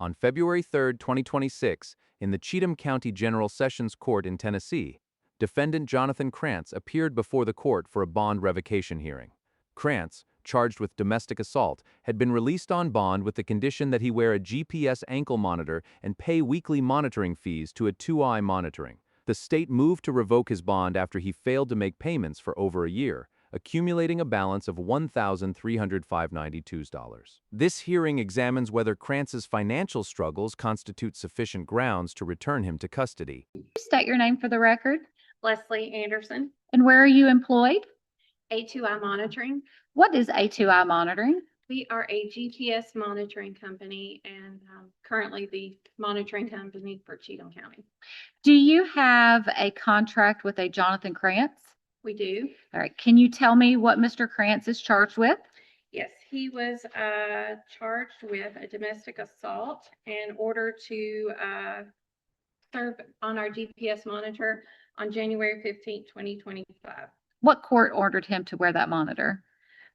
On February 3, 2026, in the Cheatham County General Sessions Court in Tennessee, defendant Jonathan Krantz appeared before the court for a bond revocation hearing. Krantz, charged with domestic assault, had been released on bond with the condition that he wear a GPS ankle monitor and pay weekly monitoring fees to A2I Monitoring. The state moved to revoke his bond after he failed to make payments for over a year, accumulating a balance of $1,305.92. This hearing examines whether Krantz's financial struggles constitute sufficient grounds to return him to custody. State your name for the record. Leslie Anderson, And where are you employed? A2I Monitoring. What is A2I Monitoring? We are a GPS monitoring company and currently the monitoring company for Cheatham County. Do you have a contract with a Jonathan Krantz? We do. All right. Can you tell me what Mr. Krantz is charged with? Yes, he was charged with a domestic assault in order to serve on our GPS monitor on January 15th, 2025. What court ordered him to wear that monitor?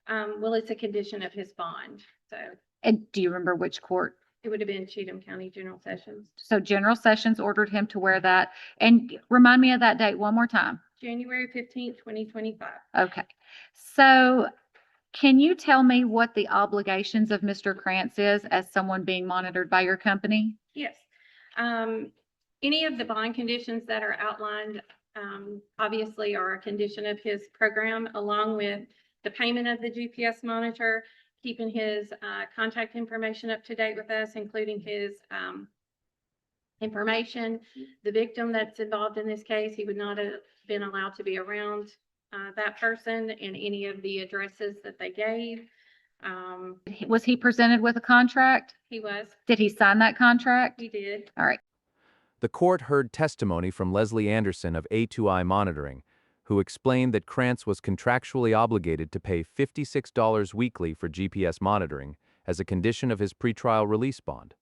Well, it's a condition of his bond. So And do you remember which court? it would have been Cheatham County General Sessions. So General Sessions ordered him to wear that. And remind me of that date one more time. January 15th, 2025. Okay. So can you tell me what the obligations of Mr. Krantz is as someone being monitored by your company? Yes. Any of the bond conditions that are outlined, obviously are a condition of his program, along with the payment of the GPS monitor, keeping his contact information up to date with us, including his information. The victim that's involved in this case, he would not have been allowed to be around that person and any of the addresses that they gave. Was he presented with a contract? He was. Did he sign that contract? He did. All right. The court heard testimony from Leslie Anderson of A2I Monitoring, who explained that Krantz was contractually obligated to pay $56 weekly for GPS monitoring as a condition of his pretrial release bond.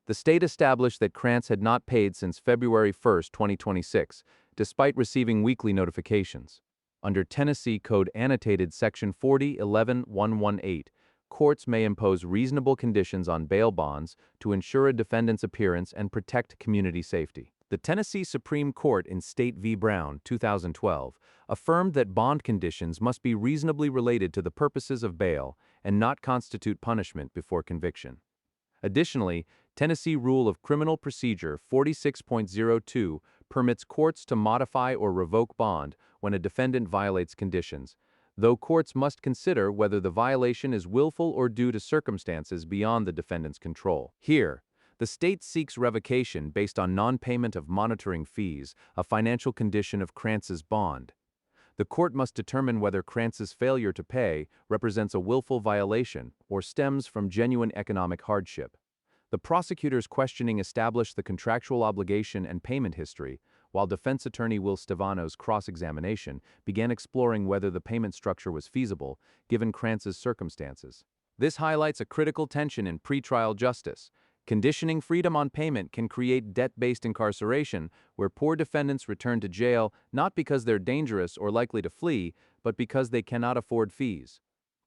The state established that Krantz had not paid since February 1, 2026, despite receiving weekly notifications. Under Tennessee Code Annotated Section 40.11.118, courts may impose reasonable conditions on bail bonds to ensure a defendant's appearance and protect community safety. The Tennessee Supreme Court in State v. Brown, 2012, affirmed that bond conditions must be reasonably related to the purposes of bail and not constitute punishment before conviction. Additionally, Tennessee Rule of Criminal Procedure 46.02 permits courts to modify or revoke bond when a defendant violates conditions, though courts must consider whether the violation is willful or due to circumstances beyond the defendant's control. Here, the state seeks revocation based on non-payment of monitoring fees, a financial condition of Krantz's bond. The court must determine whether Krantz's failure to pay represents a willful violation or stems from genuine economic hardship. The prosecutor's questioning established the contractual obligation and payment history, while defense attorney Will Stevano's cross-examination began exploring whether the payment structure was feasible, given Krantz's circumstances. This highlights a critical tension in pretrial justice. Conditioning freedom on payment can create debt-based incarceration, where poor defendants return to jail not because they're dangerous or likely to flee, but because they cannot afford fees.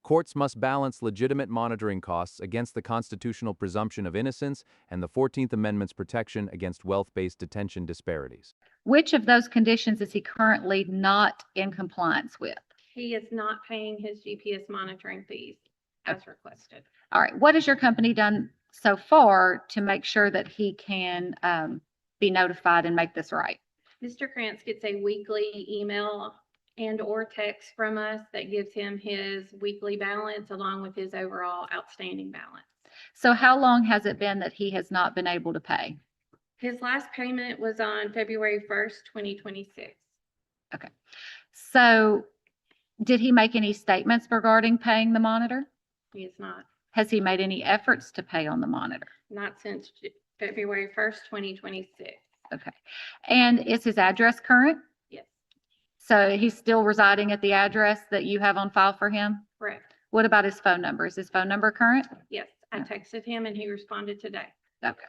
Courts must balance legitimate monitoring costs against the constitutional presumption of innocence and the 14th Amendment's protection against wealth-based detention disparities. Which of those conditions is he currently not in compliance with? He is not paying his GPS monitoring fees as requested. All right. What has your company done so far to make sure that he can be notified and make this right? Mr. Krantz gets a weekly email and or text from us that gives him his weekly balance along with his overall outstanding balance. So how long has it been that he has not been able to pay? His last payment was on February 1st, 2026. Okay. So did he make any statements regarding paying the monitor? He is not. Has he made any efforts to pay on the monitor? Not since February 1st, 2026. Okay. And is his address current? Yes, So he's still residing at the address that you have on file for him? correct. What about his phone number? Is his phone number current? Yes, I texted him and he responded today. Okay.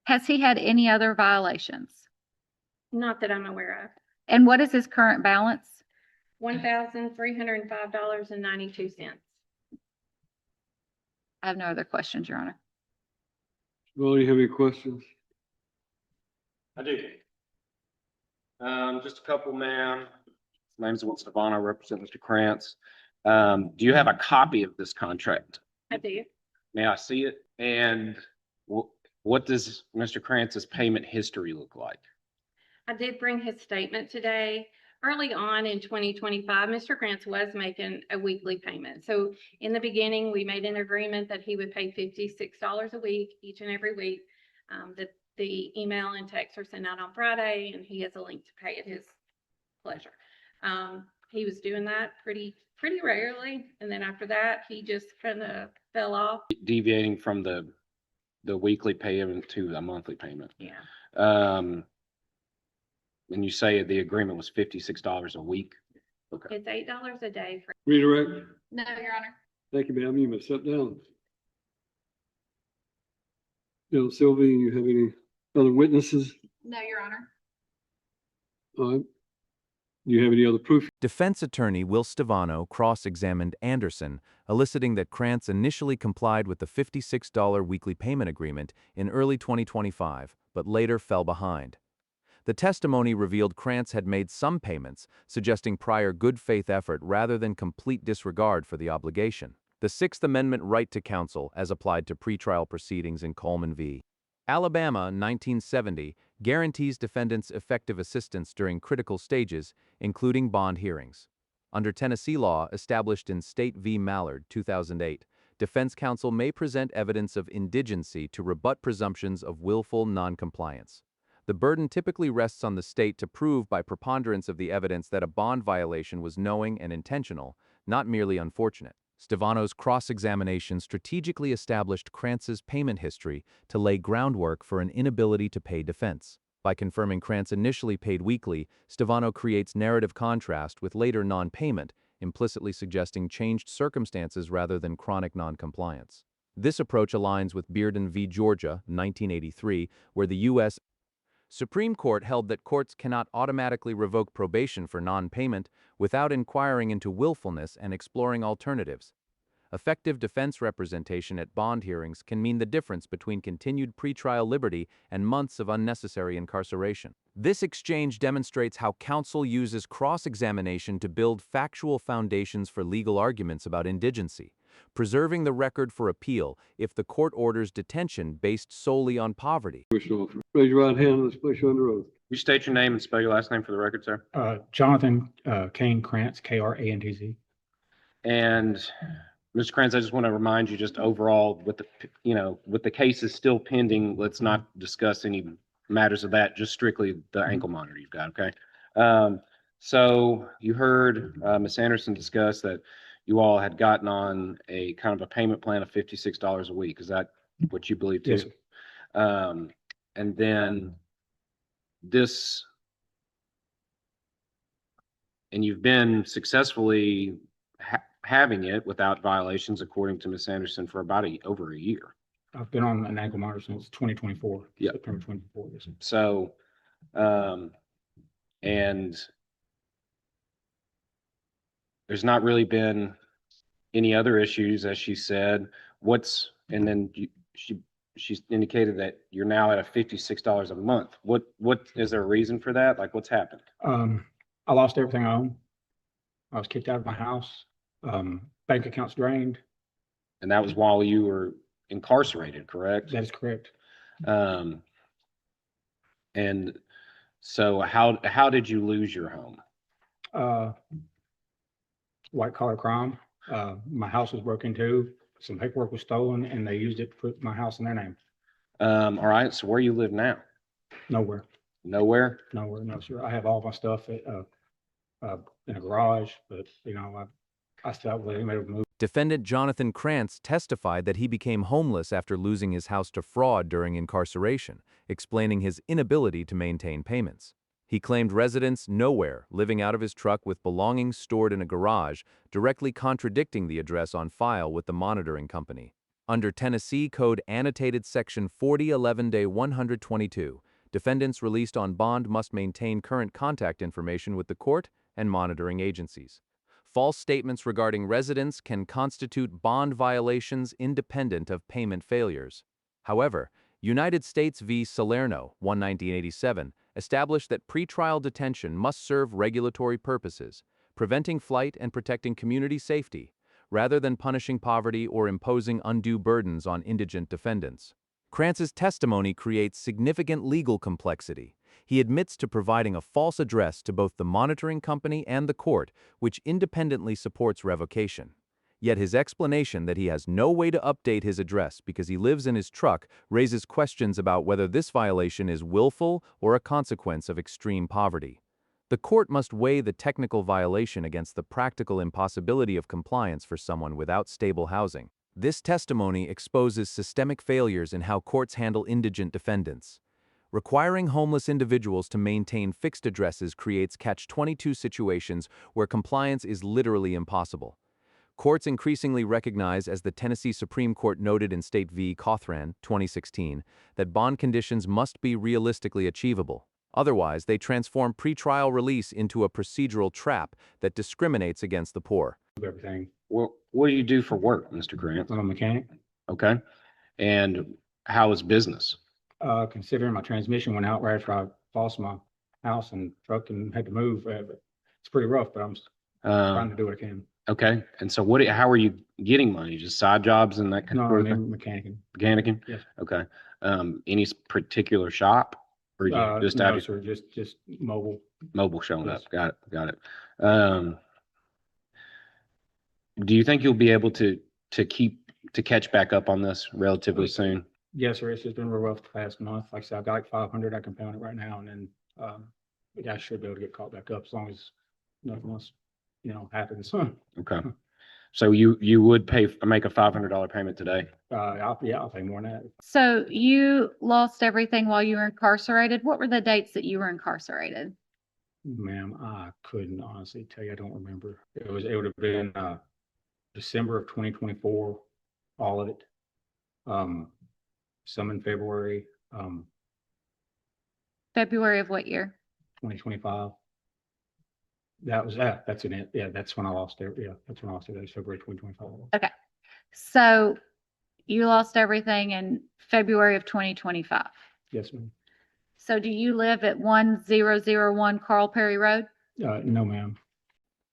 Has he had any other violations? Not that I'm aware of. And what is his current balance? $1,305.92. I have no other questions, Your Honor. Well, you have any questions? I do. Just a couple, ma'am. My name's Stefano, I represent Mr. Krantz. Do you have a copy of this contract? I do. May I see it? And what does Mr. Krantz's payment history look like? I did bring his statement today. Early on in 2025, Mr. Krantz was making a weekly payment. So in the beginning, we made an agreement that he would pay $56 a week, each and every week. The email and text are sent out on Friday, and he has a link to pay at his pleasure. He was doing that pretty rarely, and then after that, he just kind of fell off. Deviating from the weekly payment to a monthly payment. Yeah, And you say the agreement was $56 a week? Okay. it's $8 a day for. Redirect. No, Your Honor. Thank you, ma'am. You may sit down. Sylvie, you have any other witnesses? No, Your Honor. All right. Do you have any other proof? Defense attorney Will Stefano cross-examined Anderson, eliciting that Krantz initially complied with the $56 weekly payment agreement in early 2025, but later fell behind. The testimony revealed Krantz had made some payments, suggesting prior good faith effort rather than complete disregard for the obligation. The Sixth Amendment right to counsel, as applied to pretrial proceedings in Coleman v. Alabama, 1970, guarantees defendants effective assistance during critical stages, including bond hearings. Under Tennessee law established in State v. Mallard, 2008, defense counsel may present evidence of indigency to rebut presumptions of willful noncompliance. The burden typically rests on the state to prove by preponderance of the evidence that a bond violation was knowing and intentional, not merely unfortunate. Stefano's cross-examination strategically established Krantz's payment history to lay groundwork for an inability to pay defense. By confirming Krantz initially paid weekly, Stefano creates narrative contrast with later non-payment, implicitly suggesting changed circumstances rather than chronic noncompliance. This approach aligns with Bearden v. Georgia, 1983, where the U.S. Supreme Court held that courts cannot automatically revoke probation for non-payment without inquiring into willfulness and exploring alternatives. Effective defense representation at bond hearings can mean the difference between continued pretrial liberty and months of unnecessary incarceration. This exchange demonstrates how counsel uses cross-examination to build factual foundations for legal arguments about indigency, preserving the record for appeal if the court orders detention based solely on poverty. Raise your right hand and let's place you under oath. Will you state your name and spell your last name for the record, sir? Jonathan Kane Krantz, Krantz. And Mr. Krantz, I just want to remind you just overall with the cases still pending, let's not discuss any matters of that, just strictly the ankle monitor you've got, okay? So you heard Ms. Anderson discuss that you all had gotten on a kind of a payment plan of $56 a week. Is that what you believe too? Yes, sir. And then and you've been successfully having it without violations, according to Ms. Anderson, for about over a year. I've been on an ankle monitor since 2024. Yep. September 24. Yes, sir. So, and there's not really been any other issues, as she said. And then she's indicated that you're now at a $56 a month. What is there a reason for that? Like, what's happened? I lost everything I own. I was kicked out of my house. Bank accounts drained. And that was while you were incarcerated, correct? That is correct. And so how did you lose your home? White collar crime. My house was broken into. Some paperwork was stolen, and they used it to put my house in their name. All right. So where you live now? Nowhere. Nowhere? Nowhere. No, sir. I have all my stuff in a garage, but I still haven't let anybody move. Defendant Jonathan Krantz testified that he became homeless after losing his house to fraud during incarceration, explaining his inability to maintain payments. He claimed residence nowhere, living out of his truck with belongings stored in a garage, directly contradicting the address on file with the monitoring company. Under Tennessee Code Annotated Section 4011-122, defendants released on bond must maintain current contact information with the court and monitoring agencies. false statements regarding residence can constitute bond violations independent of payment failures. However, United States v. Salerno, 1987, established that pretrial detention must serve regulatory purposes, preventing flight and protecting community safety, rather than punishing poverty or imposing undue burdens on indigent defendants. Krantz's testimony creates significant legal complexity. He admits to providing a false address to both the monitoring company and the court, which independently supports revocation. Yet his explanation that he has no way to update his address because he lives in his truck raises questions about whether this violation is willful or a consequence of extreme poverty. The court must weigh the technical violation against the practical impossibility of compliance for someone without stable housing. This testimony exposes systemic failures in how courts handle indigent defendants. Requiring homeless individuals to maintain fixed addresses creates catch-22 situations where compliance is literally impossible. Courts increasingly recognize, as the Tennessee Supreme Court noted in State v. Cothran, 2016, that bond conditions must be realistically achievable. Otherwise, they transform pretrial release into a procedural trap that discriminates against the poor. Everything. Well, what do you do for work, Mr. Grant? I'm a mechanic. Okay. And how is business? Considering my transmission went out right after I lost my house and truck and had to move, it's pretty rough, but I'm trying to do what I can. Okay. And so how are you getting money? Just side jobs and that kind No, of I thing? mean mechanicing. Mechanicing? Yes. Okay. Any particular shop? Or you just No, out sir, just mobile. mobile showing Yes. up? Got it. Do you think you'll be able to catch back up on this relatively soon? Yes, sir. It's just been real rough the past month. Like I said, I've got like 500 I can pay on it right now, and then I should be able to get caught back up as long as nothing else, happens. Okay. So you would make a $500 payment today? I'll pay more than that. So you lost everything while you were incarcerated. What were the dates that you were incarcerated? Ma'am, I couldn't honestly tell you. I don't remember. It would have been December of 2024, all of it. Some in February, February of what year? 2025. That's in it. Yeah, that's when I lost it. Yeah, that's when I lost it. That was February 2025. So you lost everything in February of 2025. Yes, ma'am. So do you live at 1001 Carl Perry Road? No, ma'am.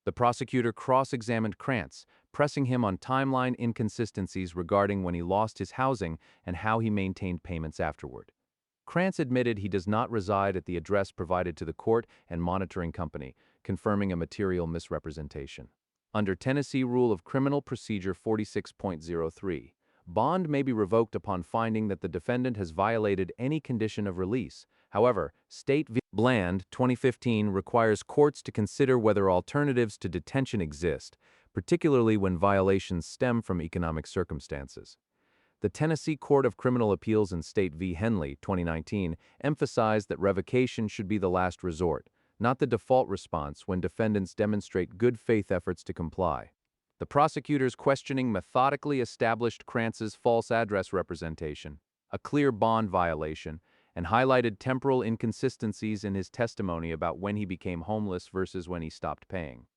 The prosecutor cross-examined Krantz, pressing him on timeline inconsistencies regarding when he lost his housing and how he maintained payments afterward. Krantz admitted he does not reside at the address provided to the court and monitoring company, confirming a material misrepresentation. Under Tennessee Rule of Criminal Procedure 46.03, bond may be revoked upon finding that the defendant has violated any condition of release. However, State v. Bland, 2015, requires courts to consider whether alternatives to detention exist, particularly when violations stem from economic circumstances. The Tennessee Court of Criminal Appeals in State v. Henley, 2019, emphasized that revocation should be the last resort, not the default response when defendants demonstrate good faith efforts to comply. The prosecutor's questioning methodically established Krantz's false address representation, a clear bond violation, and highlighted temporal inconsistencies in his testimony about when he became homeless versus when he stopped paying.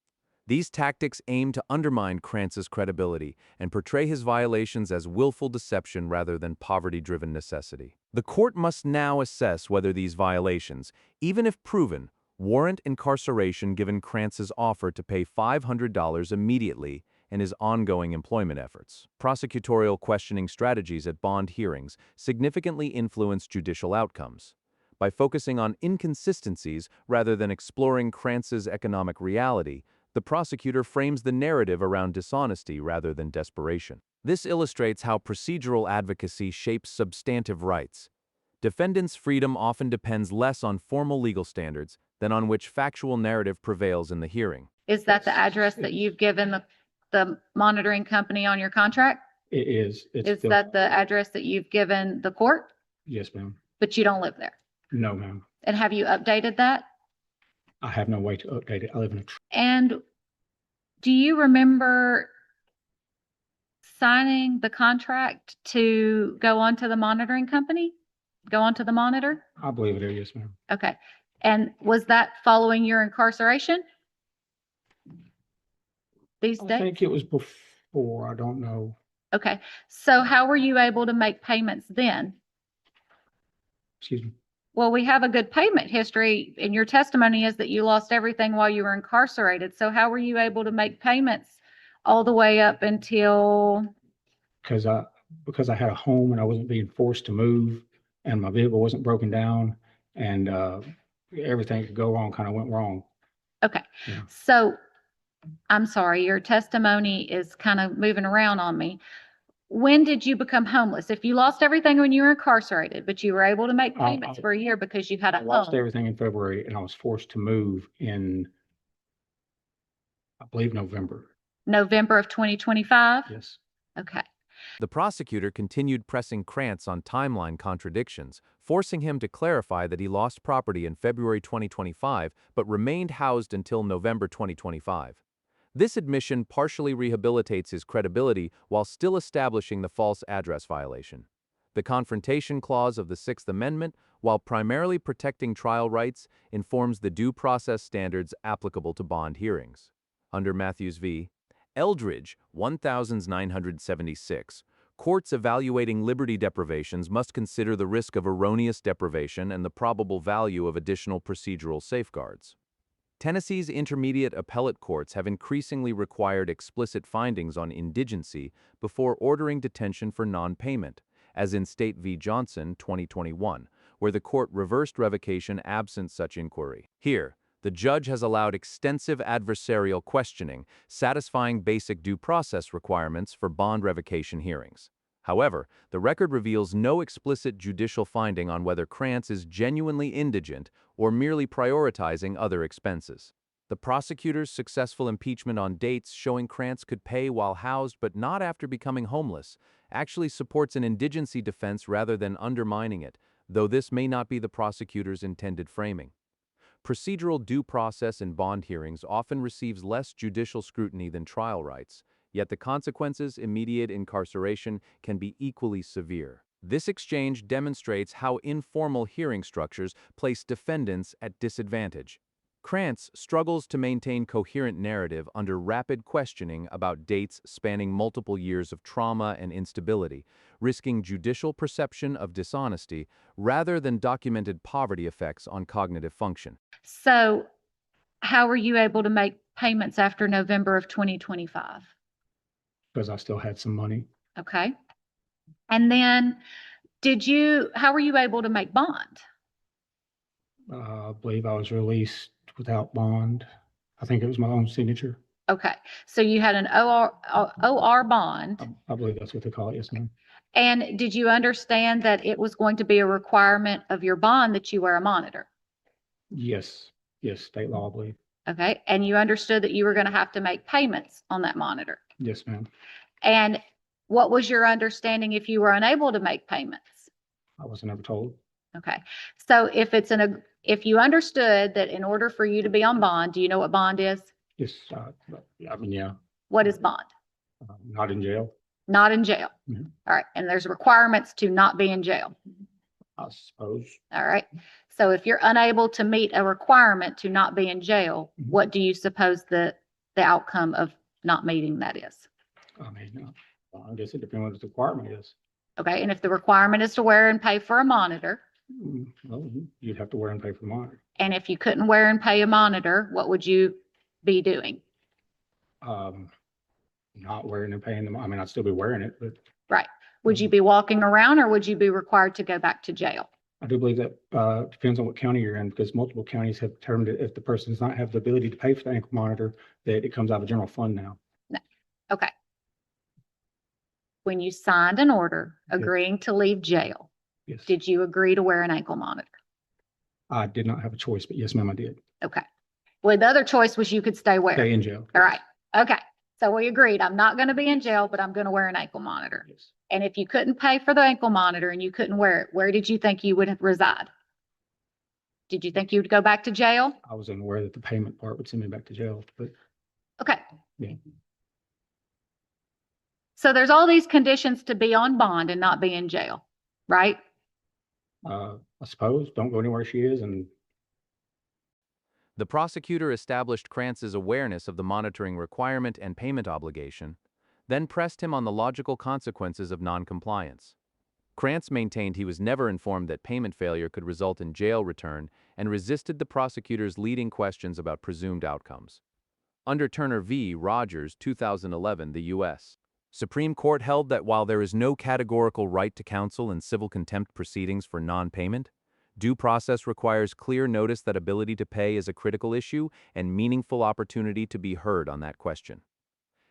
These tactics aim to undermine Krantz's credibility and portray his violations as willful deception rather than poverty-driven necessity. The court must now assess whether these violations, even if proven, warrant incarceration given Krantz's offer to pay $500 immediately and his ongoing employment efforts. Prosecutorial questioning strategies at bond hearings significantly influence judicial outcomes. By focusing on inconsistencies rather than exploring Krantz's economic reality, the prosecutor frames the narrative around dishonesty rather than desperation. This illustrates how procedural advocacy shapes substantive rights. Defendants' freedom often depends less on formal legal standards than on which factual narrative prevails in the hearing. Is that the address that you've given the monitoring company on your contract? It is. Is that the address that you've given the court? Yes, ma'am. But you don't live there? No, ma'am. And have you updated that? I have no way to update it. I live in a And do you remember signing the contract to go onto the monitoring company? Go onto the monitor? I believe it is. Yes, ma'am. Okay. And was that following your incarceration? these I dates? think it was before, I don't know. Okay, so how were you able to make payments then? Excuse me. Well, we have a good payment history, and your testimony is that you lost everything while you were incarcerated. So how were you able to make payments all the way up until, Because I had a home and I wasn't being forced to move and my vehicle wasn't broken down and everything could go wrong, kind of went wrong. okay. Yeah. So I'm sorry, your testimony is kind of moving around on me. When did you become homeless? If you lost everything when you were incarcerated, but you were able to make payments for a year because you had a I lost home, everything in February and I was forced to move in, I believe, November. November of 2025? Yes. Okay. The prosecutor continued pressing Krantz on timeline contradictions, forcing him to clarify that he lost property in February 2025 but remained housed until November 2025. This admission partially rehabilitates his credibility while still establishing the false address violation. The Confrontation Clause of the Sixth Amendment, while primarily protecting trial rights, informs the due process standards applicable to bond hearings. Under Matthews v. Eldridge, 1976, courts evaluating liberty deprivations must consider the risk of erroneous deprivation and the probable value of additional procedural safeguards. Tennessee's intermediate appellate courts have increasingly required explicit findings on indigency before ordering detention for non-payment, as in State v. Johnson, 2021, where the court reversed revocation absent such inquiry. Here, the judge has allowed extensive adversarial questioning, satisfying basic due process requirements for bond revocation hearings. However, the record reveals no explicit judicial finding on whether Krantz is genuinely indigent or merely prioritizing other expenses. The prosecutor's successful impeachment on dates showing Krantz could pay while housed but not after becoming homeless actually supports an indigency defense rather than undermining it, though this may not be the prosecutor's intended framing. Procedural due process in bond hearings often receives less judicial scrutiny than trial rights, yet the consequences, immediate incarceration, can be equally severe. This exchange demonstrates how informal hearing structures place defendants at disadvantage. Krantz struggles to maintain coherent narrative under rapid questioning about dates spanning multiple years of trauma and instability, risking judicial perception of dishonesty rather than documented poverty effects on cognitive function. So how were you able to make payments after November of 2025? Because I still had some money. Okay. And then how were you able to make bond? I believe I was released without bond. I think it was my own signature. Okay. So you had an OR bond. I believe that's what they call it. Yes, ma'am. And did you understand that it was going to be a requirement of your bond that you wear a monitor? Yes. Yes, state law, I believe. Okay. And you understood that you were going to have to make payments on that monitor. Yes, ma'am. And what was your understanding if you were unable to make payments? I wasn't ever told. Okay. So if you understood that in order for you to be on bond, do you know what bond is? Yes, I mean, yeah, What is bond? not in jail, Not in jail. Mhm. All right. And there's requirements to not be in jail. I suppose. All right. So if you're unable to meet a requirement to not be in jail, Mhm. what do you suppose the outcome of not meeting that is? I mean, I guess it depends on what the requirement is. Okay. And if the requirement is to wear and pay for a monitor, Well, you'd have to wear and pay for the monitor. and if you couldn't wear and pay a monitor, what would you be doing? Not wearing and paying them. I mean, I'd still be wearing it, but Right. Would you be walking around or would you be required to go back to jail? I do believe that depends on what county you're in, because multiple counties have determined that if the person does not have the ability to pay for the ankle monitor, that it comes out of general fund now. Okay. When you signed an order Yes. agreeing to leave jail, Yes, did you agree to wear an ankle monitor? I did not have a choice, but yes, ma'am, I did. Okay. Well, the other choice was you could stay where? Stay in jail. All right. Okay. So we agreed. I'm not going to be in jail, but I'm going to wear an ankle monitor. Yes. And if you couldn't pay for the ankle monitor and you couldn't wear it, where did you think you would reside? Did you think you would go back to jail? I was unaware that the payment part would send me back to jail, but Okay. yeah. So there's all these conditions to be on bond and not be in jail, right? I suppose don't go anywhere she is, and The prosecutor established Krantz's awareness of the monitoring requirement and payment obligation, then pressed him on the logical consequences of noncompliance. Krantz maintained he was never informed that payment failure could result in jail return and resisted the prosecutor's leading questions about presumed outcomes. Under Turner v. Rogers, 2011, the U.S. Supreme Court held that while there is no categorical right to counsel in civil contempt proceedings for non-payment, due process requires clear notice that ability to pay is a critical issue and meaningful opportunity to be heard on that question.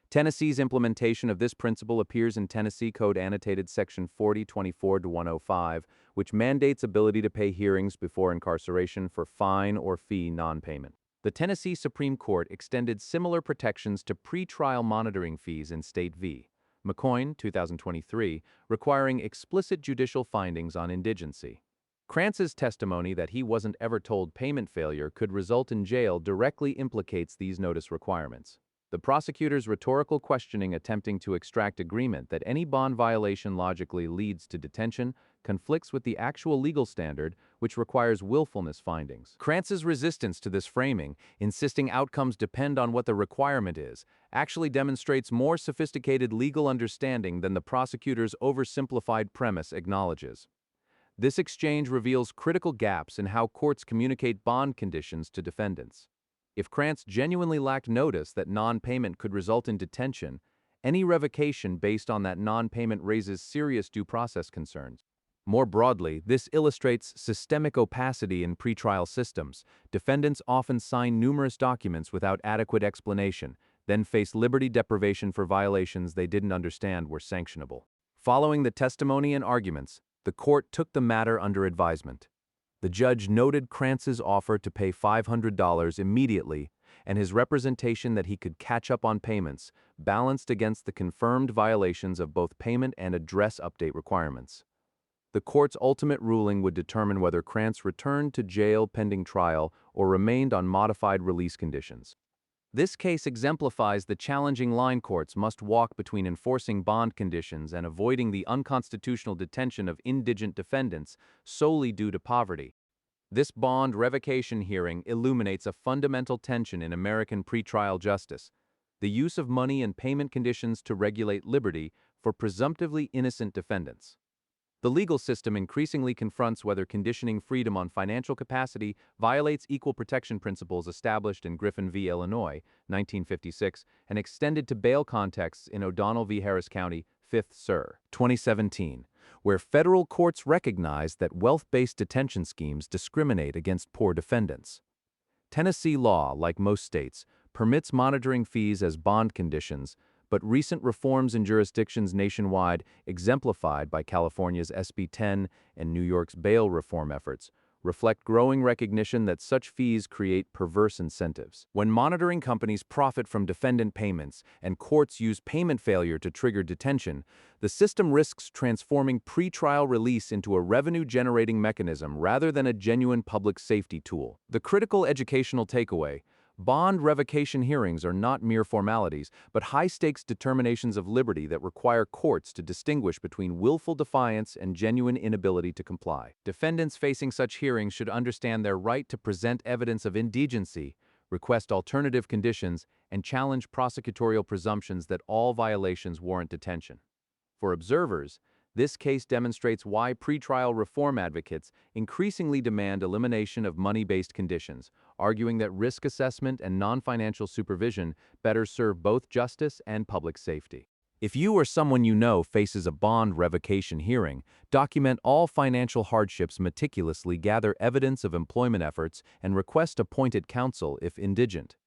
Tennessee's implementation of this principle appears in Tennessee Code Annotated Section 4024-105, which mandates ability to pay hearings before incarceration for fine or fee non-payment. The Tennessee Supreme Court extended similar protections to pretrial monitoring fees in State v. McCoyne, 2023, requiring explicit judicial findings on indigency. Krantz's testimony that he wasn't ever told payment failure could result in jail directly implicates these notice requirements. The prosecutor's rhetorical questioning attempting to extract agreement that any bond violation logically leads to detention conflicts with the actual legal standard, which requires willfulness findings. Krantz's resistance to this framing, insisting outcomes depend on what the requirement is, actually demonstrates more sophisticated legal understanding than the prosecutor's oversimplified premise acknowledges. This exchange reveals critical gaps in how courts communicate bond conditions to defendants. If Krantz genuinely lacked notice that non-payment could result in detention, any revocation based on that non-payment raises serious due process concerns. More broadly, this illustrates systemic opacity in pretrial systems. Defendants often sign numerous documents without adequate explanation, then face liberty deprivation for violations they didn't understand were sanctionable. Following the testimony and arguments, the court took the matter under advisement. The judge noted Krantz's offer to pay $500 immediately and his representation that he could catch up on payments, balanced against the confirmed violations of both payment and address update requirements. The court's ultimate ruling would determine whether Krantz returned to jail pending trial or remained on modified release conditions. This case exemplifies the challenging line courts must walk between enforcing bond conditions and avoiding the unconstitutional detention of indigent defendants solely due to poverty. This bond revocation hearing illuminates a fundamental tension in American pretrial justice: the use of money and payment conditions to regulate liberty for presumptively innocent defendants. The legal system increasingly confronts whether conditioning freedom on financial capacity violates equal protection principles established in Griffin v. Illinois, 1956, and extended to bail contexts in O'Donnell v. Harris County, 5th Sur., 2017, where federal courts recognize that wealth-based detention schemes discriminate against poor defendants. Tennessee law, like most states, permits monitoring fees as bond conditions, but recent reforms in jurisdictions nationwide, exemplified by California's SB 10 and New York's bail reform efforts, reflect growing recognition that such fees create perverse incentives. When monitoring companies profit from defendant payments and courts use payment failure to trigger detention, the system risks transforming pretrial release into a revenue-generating mechanism rather than a genuine public safety tool. The critical educational takeaway: bond revocation hearings are not mere formalities, but high-stakes determinations of liberty that require courts to distinguish between willful defiance and genuine inability to comply. Defendants facing such hearings should understand their right to present evidence of indigency, request alternative conditions, and challenge prosecutorial presumptions that all violations warrant detention. For observers, this case demonstrates why pretrial reform advocates increasingly demand elimination of money-based conditions, arguing that risk assessment and non-financial supervision better serve both justice and public safety. If you or someone you know faces a bond revocation hearing, document all financial hardships meticulously, gather evidence of employment efforts, and request appointed counsel if indigent.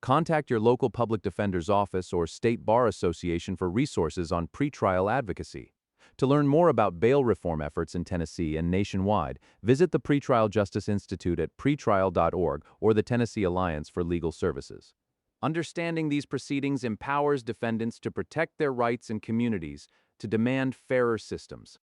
Contact your local public defender's office or state bar association for resources on pretrial advocacy. To learn more about bail reform efforts in Tennessee and nationwide, visit the Pretrial Justice Institute at pretrial.org or the Tennessee Alliance for Legal Services. Understanding these proceedings empowers defendants to protect their rights and communities, to demand fairer systems.